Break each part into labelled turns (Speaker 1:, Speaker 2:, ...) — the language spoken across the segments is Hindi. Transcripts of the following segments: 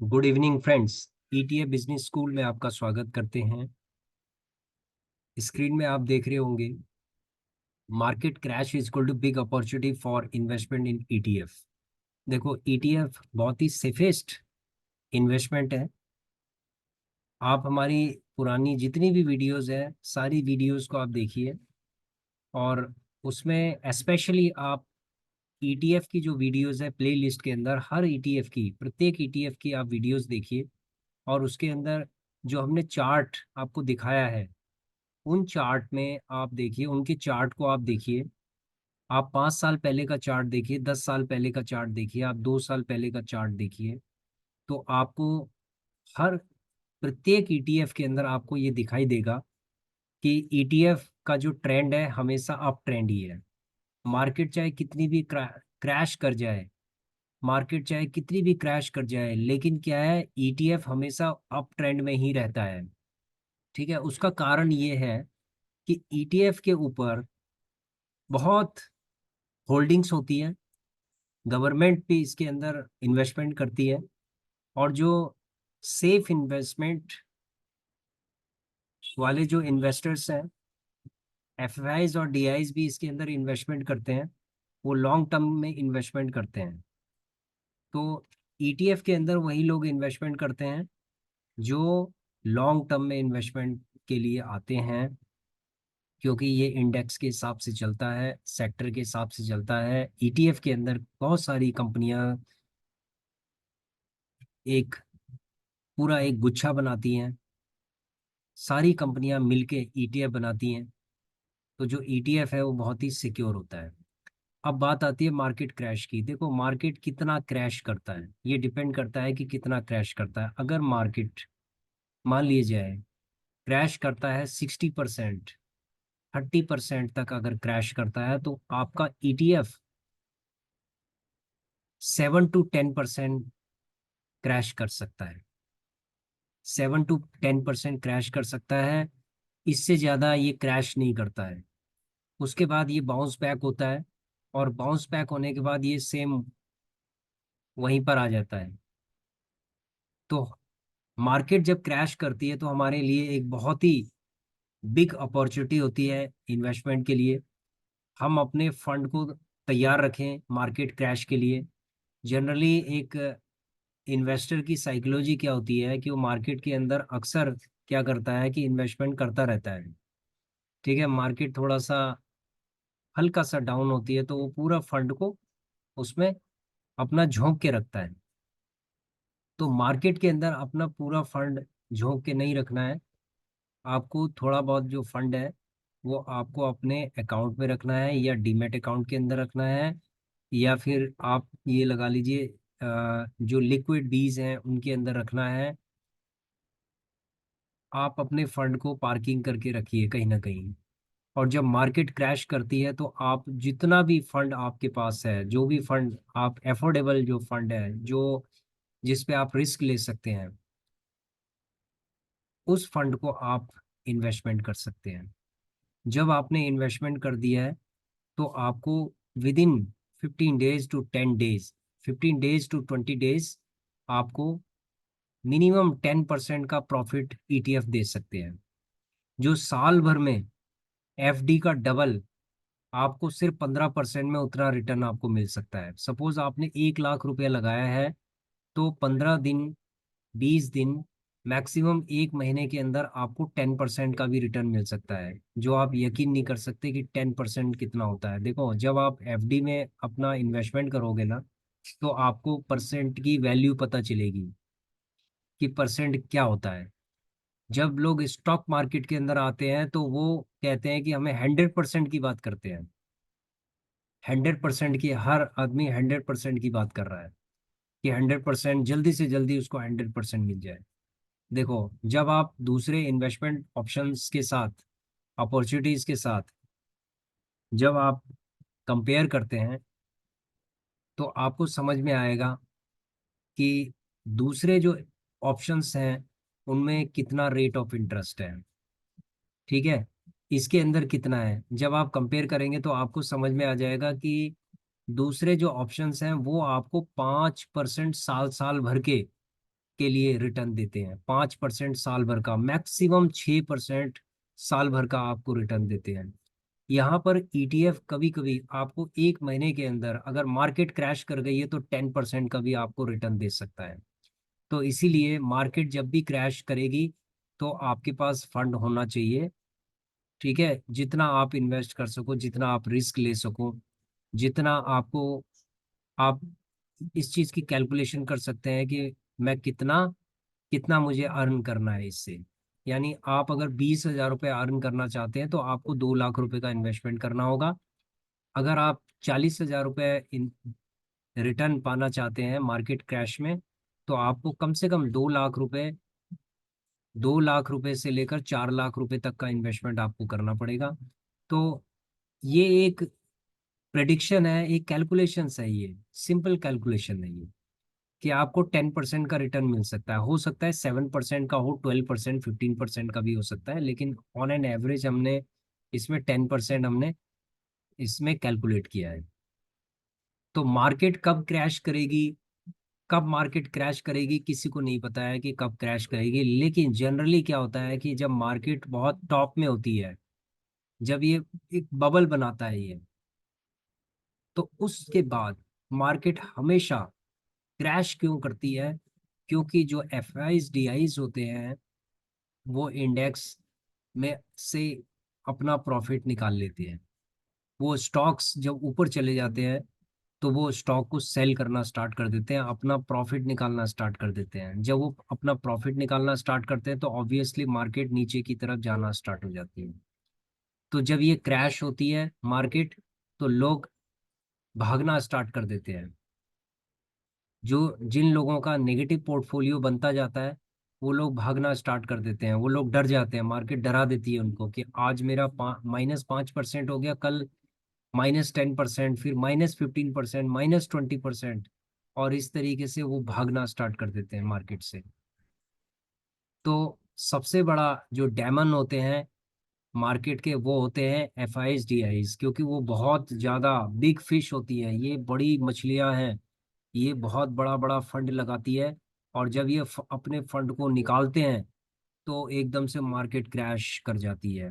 Speaker 1: Good evening friends. ETA business school में आपका स्वागत करते हैं। स्क्रीन में आप देख रहे होंगे market crash is equal to big opportunity for investment in ETF. देखो, ईटीएफ बहुत ही सेफेस्ट इन्वेस्टमेंट है। आप हमारी पुरानी जितनी भी वीडियोस है, सारी वीडियोस को आप देखिए, और उसमें स्पेशली आप ईटीएफ की जो वीडियोस है प्ले लिस्ट के अंदर, हर ईटीएफ की, प्रत्येक ईटीएफ की आप वीडियोस देखिए। और उसके अंदर जो हमने चार्ट आपको दिखाया है, उन चार्ट में आप देखिए, उनके चार्ट को आप देखिए। आप 5 साल पहले का चार्ट देखिए, 10 साल पहले का चार्ट देखिए, आप 2 साल पहले का चार्ट देखिए। तो आपको हर प्रत्येक ईटीएफ के अंदर आपको ये दिखाई देगा कि ईटीएफ का जो ट्रेंड है हमेशा अप ट्रेंड ही है। मार्केट चाहे कितनी भी क्रैश कर जाए, मार्केट चाहे कितनी भी क्रैश कर जाए, लेकिन क्या है, ईटीएफ हमेशा अप ट्रेंड में ही रहता है। ठीक है, उसका कारण ये है कि ईटीएफ के ऊपर बहुत होल्डिंग्स होती है। गवर्नमेंट भी इसके अंदर इन्वेस्टमेंट करती है, और जो सेफ इन्वेस्टमेंट वाले जो इन्वेस्टर्स हैं, एफआईज और डीआईज भी इसके अंदर इन्वेस्टमेंट करते हैं। वो लॉन्ग टर्म में इन्वेस्टमेंट करते हैं। तो ईटीएफ के अंदर वही लोग इन्वेस्टमेंट करते हैं जो लॉन्ग टर्म में इन्वेस्टमेंट के लिए आते हैं, क्योंकि ये इंडेक्स के हिसाब से चलता है, सेक्टर के हिसाब से चलता है। ईटीएफ के अंदर बहुत सारी कंपनियां एक पूरा एक गुच्छा बनाती हैं, सारी कंपनियां मिलके ईटीएफ बनाती हैं। तो जो ईटीएफ है वो बहुत ही सिक्योर होता है। अब बात आती है मार्केट क्रैश की। देखो, मार्केट कितना क्रैश करता है ये डिपेंड करता है कि कितना क्रैश करता है। अगर मार्केट मान लिया जाए क्रैश करता है 60%, 30% तक अगर क्रैश करता है, तो आपका ईटीएफ 7 to 10% क्रैश कर सकता है। 7 to 10% क्रैश कर सकता है। इससे ज़्यादा ये क्रैश नहीं करता है। उसके बाद ये बाउंस बैक होता है, और बाउंस बैक होने के बाद ये सेम वहीं पर आ जाता है। तो मार्केट जब क्रैश करती है तो हमारे लिए एक बहुत ही बिग अपॉर्चुनिटी होती है इन्वेस्टमेंट के लिए। हम अपने फंड को तैयार रखें मार्केट क्रैश के लिए। जनरली एक इन्वेस्टर की साइकोलॉजी क्या होती है कि वो मार्केट के अंदर अक्सर क्या करता है कि इन्वेस्टमेंट करता रहता है। ठीक है, मार्केट थोड़ा सा हल्का सा डाउन होती है तो वो पूरा फंड को उसमें अपना झोंक के रखता है। तो मार्केट के अंदर अपना पूरा फंड झोंक के नहीं रखना है। आपको थोड़ा बहुत जो फंड है वो आपको अपने अकाउंट में रखना है, या डीमैट अकाउंट के अंदर रखना है, या फिर आप ये लगा लीजिए जो लिक्विड बीज हैं उनके अंदर रखना है। आप अपने फंड को पार्किंग करके रखिए कहीं ना कहीं। और जब मार्केट क्रैश करती है तो आप जितना भी फंड आपके पास है, जो भी फंड आप एफोर्डेबल जो फंड है, जो जिस पे आप रिस्क ले सकते हैं, उस फंड को आप इन्वेस्टमेंट कर सकते हैं। जब आपने इन्वेस्टमेंट कर दिया है तो आपको with in 15 days to 10 days, 15 days to 20 days आपको मिनिमम 10% का प्रॉफिट ईटीएफ दे सकते हैं, जो साल भर में एफडी का डबल आपको सिर्फ 15% में उतना रिटर्न आपको मिल सकता है। सपोज आपने 1 लाख रुपया लगाया है, तो 15 दिन, 20 दिन, मैक्सिमम 1 महीने के अंदर आपको 10% का भी रिटर्न मिल सकता है, जो आप यकीन नहीं कर सकते कि 10% कितना होता है। देखो, जब आप एफडी में अपना इन्वेस्टमेंट करोगे ना, तो आपको परसेंट की वैल्यू पता चलेगी कि परसेंट क्या होता है। जब लोग स्टॉक मार्केट के अंदर आते हैं तो वो कहते हैं कि हमें 100% की बात करते हैं। 100% की, हर आदमी 100% की बात कर रहा है कि 100% जल्दी से जल्दी उसको 100% मिल जाए। देखो, जब आप दूसरे इन्वेस्टमेंट ऑप्शंस के साथ, अपॉर्चुनिटीज के साथ जब आप कंपेयर करते हैं, तो आपको समझ में आएगा कि दूसरे जो ऑप्शंस हैं उनमें कितना रेट ऑफ इंटरेस्ट है। ठीक है, इसके अंदर कितना है, जब आप कंपेयर करेंगे तो आपको समझ में आ जाएगा कि दूसरे जो ऑप्शंस हैं वो आपको 5% साल साल भर के के लिए रिटर्न देते हैं, 5% साल भर का, मैक्सिमम 6% साल भर का आपको रिटर्न देते हैं। यहाँ पर ईटीएफ कभी कभी आपको एक महीने के अंदर अगर मार्केट क्रैश कर गई है तो 10% का भी आपको रिटर्न दे सकता है। तो इसीलिए मार्केट जब भी क्रैश करेगी तो आपके पास फंड होना चाहिए। ठीक है, जितना आप इन्वेस्ट कर सको, जितना आप रिस्क ले सको, जितना आपको, आप इस चीज की कैलकुलेशन कर सकते हैं कि मैं कितना कितना मुझे अर्न करना है इससे। यानी आप अगर 20,000 रुपये अर्न करना चाहते हैं तो आपको 2 लाख रुपए का इन्वेस्टमेंट करना होगा। अगर आप 40,000 रुपये रिटर्न पाना चाहते हैं मार्केट क्रैश में, तो आपको कम से कम 2 लाख रुपए, 2 लाख रुपए से लेकर 4 लाख रुपए तक का इन्वेस्टमेंट आपको करना पड़ेगा। तो ये एक प्रेडिक्शन है, एक कैलकुलेशन है, ये सिंपल कैलकुलेशन है ये, कि आपको 10% का रिटर्न मिल सकता है। हो सकता है 7% का हो, 12%, 15% का भी हो सकता है, लेकिन ऑन एन एवरेज हमने इसमें 10% हमने इसमें कैलकुलेट किया है। तो मार्केट कब क्रैश करेगी, कब मार्केट क्रैश करेगी किसी को नहीं पता है कि कब क्रैश करेगी, लेकिन जनरली क्या होता है कि जब मार्केट बहुत टॉप में होती है, जब ये एक बबल बनाता है ये, तो उसके बाद मार्केट हमेशा क्रैश क्यों करती है? क्योंकि जो एफ आईज डी आईज होते हैं वो इंडेक्स में से अपना प्रॉफिट निकाल लेते हैं। वो स्टॉक्स जब ऊपर चले जाते हैं तो वो स्टॉक को सेल करना स्टार्ट कर देते हैं, अपना प्रॉफिट निकालना स्टार्ट कर देते हैं। जब वो अपना प्रॉफिट निकालना स्टार्ट करते हैं तो ऑब्वियसली मार्केट नीचे की तरफ जाना स्टार्ट हो जाती है। तो जब ये क्रैश होती है मार्केट, तो लोग भागना स्टार्ट कर देते हैं। जो जिन लोगों का नेगेटिव पोर्टफोलियो बनता जाता है वो लोग भागना स्टार्ट कर देते हैं, वो लोग डर जाते हैं, मार्केट डरा देती है उनको कि आज मेरा -5% हो गया, कल -10%, फिर -15%, -20%, और इस तरीके से वो भागना स्टार्ट कर देते हैं मार्केट से। तो सबसे बड़ा जो डेमन होते हैं मार्केट के वो होते हैं एफ आईज डी आईज, क्योंकि वो बहुत ज़्यादा बिग फिश होती है, ये बड़ी मछलियां हैं, ये बहुत बड़ा बड़ा फंड लगाती है। और जब ये अपने फंड को निकालते हैं तो एकदम से मार्केट क्रैश कर जाती है।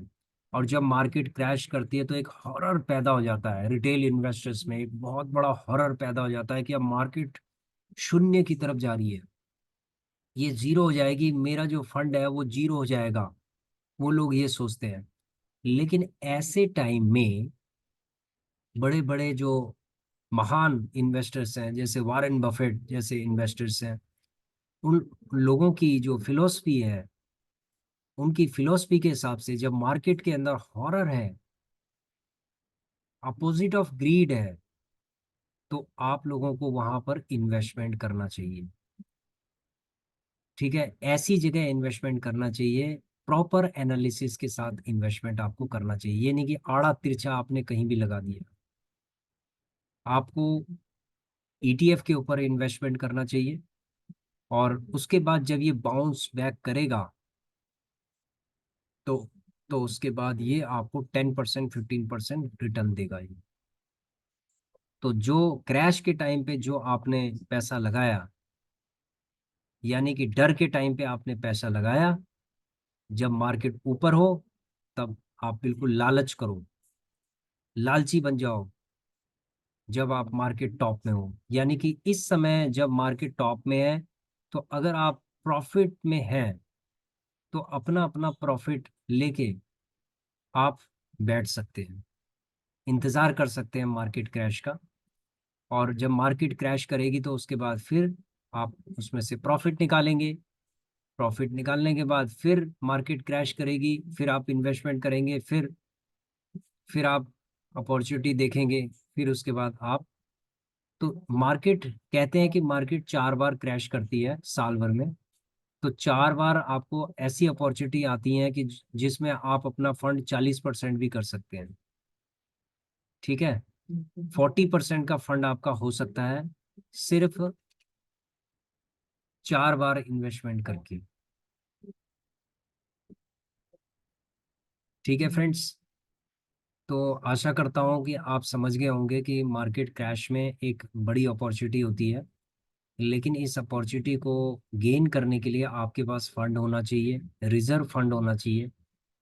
Speaker 1: और जब मार्केट क्रैश करती है तो एक हॉरर पैदा हो जाता है रिटेल इन्वेस्टर्स में, एक बहुत बड़ा हॉरर पैदा हो जाता है कि अब मार्केट शून्य की तरफ जा रही है, ये जीरो हो जाएगी, मेरा जो फंड है वो जीरो हो जाएगा, वो लोग ये सोचते हैं। लेकिन ऐसे टाइम में बड़े बड़े जो महान इन्वेस्टर्स हैं, जैसे वॉरेन बफेट जैसे इन्वेस्टर्स हैं, उन लोगों की जो फिलोसफी है, उनकी फिलोसफी के हिसाब से जब मार्केट के अंदर हॉरर है, अपोजिट ऑफ ग्रीड है, तो आप लोगों को वहां पर इन्वेस्टमेंट करना चाहिए। ठीक है, ऐसी जगह इन्वेस्टमेंट करना चाहिए, प्रॉपर एनालिसिस के साथ इन्वेस्टमेंट आपको करना चाहिए। ये नहीं कि आड़ा तिरछा आपने कहीं भी लगा दिया। आपको ईटीएफ के ऊपर इन्वेस्टमेंट करना चाहिए, और उसके बाद जब ये बाउंस बैक करेगा तो उसके बाद ये आपको 10%, 15% रिटर्न देगा ये। तो जो क्रैश के टाइम पे जो आपने पैसा लगाया, यानी कि डर के टाइम पे आपने पैसा लगाया, जब मार्केट ऊपर हो तब आप बिल्कुल लालच करो, लालची बन जाओ जब आप मार्केट टॉप में हो। यानी कि इस समय जब मार्केट टॉप में है तो अगर आप प्रॉफिट में हैं तो अपना अपना प्रॉफिट लेके आप बैठ सकते हैं, इंतजार कर सकते हैं मार्केट क्रैश का। और जब मार्केट क्रैश करेगी तो उसके बाद फिर आप उसमें से प्रॉफिट निकालेंगे, प्रॉफिट निकालने के बाद फिर मार्केट क्रैश करेगी, फिर आप इन्वेस्टमेंट करेंगे, फिर आप अपॉर्चुनिटी देखेंगे, फिर उसके बाद आप, तो मार्केट, कहते हैं कि मार्केट 4 बार क्रैश करती है साल भर में। तो 4 बार आपको ऐसी अपॉर्चुनिटी आती है कि जिसमें आप अपना फंड 40% भी कर सकते हैं। ठीक है, 40% का फंड आपका हो सकता है सिर्फ 4 बार इन्वेस्टमेंट करके। ठीक है फ्रेंड्स, तो आशा करता हूँ कि आप समझ गए होंगे कि मार्केट क्रैश में एक बड़ी अपॉर्चुनिटी होती है। लेकिन इस अपॉर्चुनिटी को गेन करने के लिए आपके पास फंड होना चाहिए, रिजर्व फंड होना चाहिए।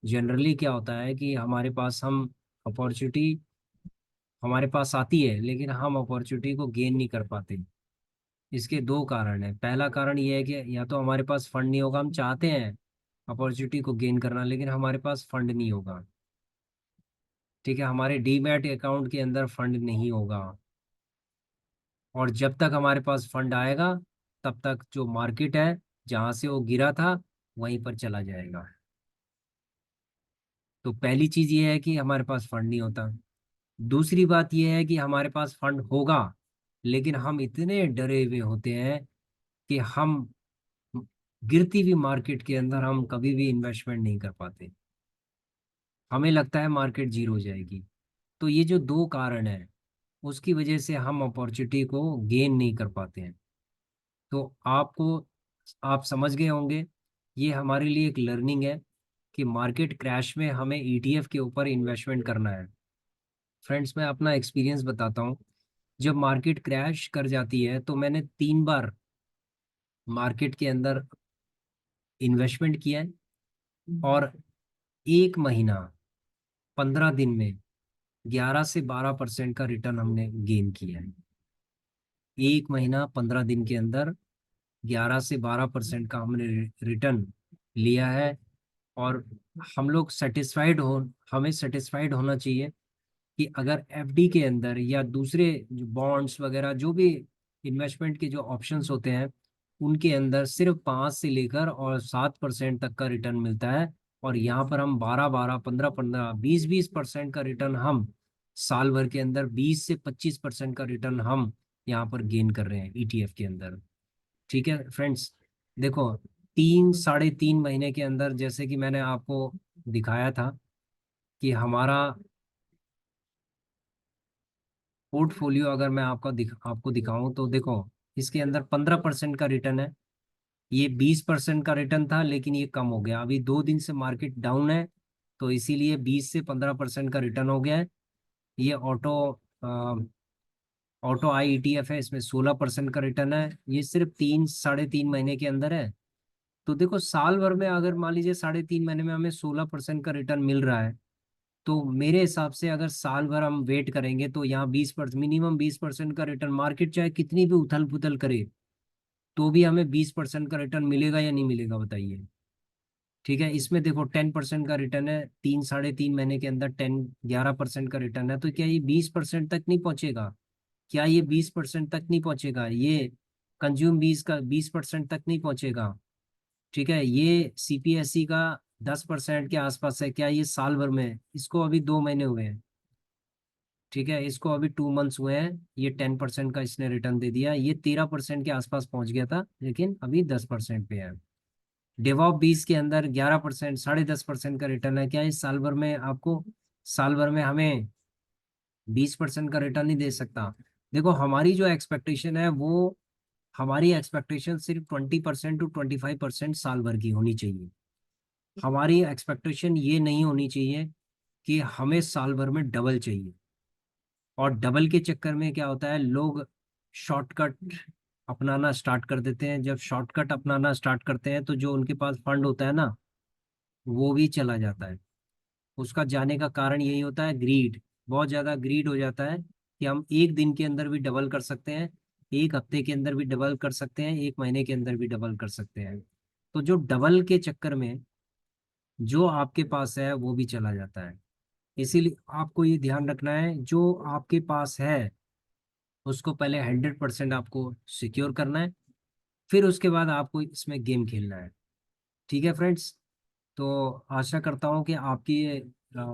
Speaker 1: जनरली क्या होता है कि हमारे पास हम अपॉर्चुनिटी हमारे पास आती है लेकिन हम अपॉर्चुनिटी को गेन नहीं कर पाते। इसके दो कारण हैं। पहला कारण ये है कि या तो हमारे पास फंड नहीं होगा, हम चाहते हैं अपॉर्चुनिटी को गेन करना लेकिन हमारे पास फंड नहीं होगा। ठीक है, हमारे डीमैट अकाउंट के अंदर फंड नहीं होगा। और जब तक हमारे पास फंड आएगा तब तक जो मार्केट है जहां से वो गिरा था वहीं पर चला जाएगा। तो पहली चीज ये है कि हमारे पास फंड नहीं होता। दूसरी बात ये है कि हमारे पास फंड होगा लेकिन हम इतने डरे हुए होते हैं कि हम गिरती हुई मार्केट के अंदर हम कभी भी इन्वेस्टमेंट नहीं कर पाते। हमें लगता है मार्केट जीरो हो जाएगी। तो ये जो दो कारण है उसकी वजह से हम अपॉर्चुनिटी को गेन नहीं कर पाते हैं। तो आप समझ गए होंगे, ये हमारे लिए एक लर्निंग है कि मार्केट क्रैश में हमें ईटीएफ के ऊपर इन्वेस्टमेंट करना है। फ्रेंड्स, मैं अपना एक्सपीरियंस बताता हूँ। जब मार्केट क्रैश कर जाती है तो मैंने 3 बार मार्केट के अंदर इन्वेस्टमेंट किया है और 1 महीना 15 दिन में 11 से 12% का रिटर्न हमने गेन किया है। 1 महीना 15 दिन के अंदर 11 से 12% का हमने रिटर्न लिया है। और हम लोग सेटिस्फाइड हो हमें सेटिस्फाइड होना चाहिए कि अगर एफडी के अंदर या दूसरे जो बॉन्ड्स वगैरह जो भी इन्वेस्टमेंट के जो ऑप्शंस होते हैं उनके अंदर सिर्फ 5 से लेकर और 7% तक का रिटर्न मिलता है। और यहाँ पर हम 12 12 15 15 20 20% का रिटर्न हम साल भर के अंदर 20 से 25% का रिटर्न हम यहाँ पर गेन कर रहे हैं ईटीएफ के अंदर। ठीक है फ्रेंड्स, देखो 3 साढ़े 3 महीने के अंदर जैसे कि मैंने आपको दिखाया था कि हमारा पोर्टफोलियो अगर मैं आपको दिखाऊं तो देखो इसके अंदर 15% का रिटर्न है। ये 20% का रिटर्न था लेकिन ये कम हो गया, अभी 2 दिन से मार्केट डाउन है तो इसीलिए 20 से 15% का रिटर्न हो गया है। ये ऑटो आई ईटीएफ है, इसमें 16% का रिटर्न है। ये सिर्फ 3 साढ़े 3 महीने के अंदर है। तो देखो साल भर में अगर मान लीजिए 3.5 महीने में हमें 16% का रिटर्न मिल रहा है तो मेरे हिसाब से अगर साल भर हम वेट करेंगे तो यहाँ 20% मिनिमम 20% का रिटर्न, मार्केट चाहे कितनी भी उथल पुथल करे तो भी हमें 20% का रिटर्न मिलेगा या नहीं मिलेगा बताइए। ठीक है, इसमें देखो 10% का रिटर्न है, 3 साढ़े 3 महीने के अंदर 11% का रिटर्न है। तो क्या ये 20% तक नहीं पहुंचेगा? क्या ये 20% तक नहीं पहुंचेगा? ये कंज्यूम 20% तक नहीं पहुंचेगा? ठीक है, ये सीपीएसई का 10% के आसपास है। क्या ये साल भर में है? इसको अभी 2 महीने हुए हैं। ठीक है, इसको अभी 2 मंथ्स हुए हैं, ये 10% का इसने रिटर्न दे दिया। ये 13% के आसपास पहुंच गया था लेकिन अभी 10% पे है। डेवॉप 20 के अंदर 11% ,10.5% का रिटर्न है। क्या इस साल भर में आपको साल भर में हमें 20% का रिटर्न नहीं दे सकता? देखो हमारी जो एक्सपेक्टेशन है वो हमारी एक्सपेक्टेशन सिर्फ 20% to 25% साल भर की होनी चाहिए। हमारी एक्सपेक्टेशन ये नहीं होनी चाहिए कि हमें साल भर में डबल चाहिए। और डबल के चक्कर में क्या होता है, लोग शॉर्टकट अपनाना स्टार्ट कर देते हैं। जब शॉर्टकट अपनाना स्टार्ट करते हैं तो जो उनके पास फंड होता है ना वो भी चला जाता है। उसका जाने का कारण यही होता है, ग्रीड। बहुत ज्यादा ग्रीड हो जाता है कि हम एक दिन के अंदर भी डबल कर सकते हैं, एक हफ्ते के अंदर भी डबल कर सकते हैं, 1 महीने के अंदर भी डबल कर सकते हैं। तो जो डबल के चक्कर में जो आपके पास है वो भी चला जाता है। इसीलिए आपको ये ध्यान रखना है, जो आपके पास है उसको पहले 100% आपको सिक्योर करना है, फिर उसके बाद आपको इसमें गेम खेलना है। ठीक है फ्रेंड्स, तो आशा करता हूँ कि आपकी ये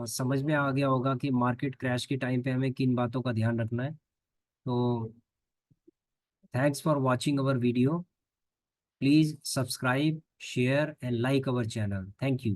Speaker 1: समझ में आ गया होगा कि मार्केट क्रैश के टाइम पे हमें किन बातों का ध्यान रखना है। तो thanks for watching our video. Please subscribe, share and like our channel. Thank you.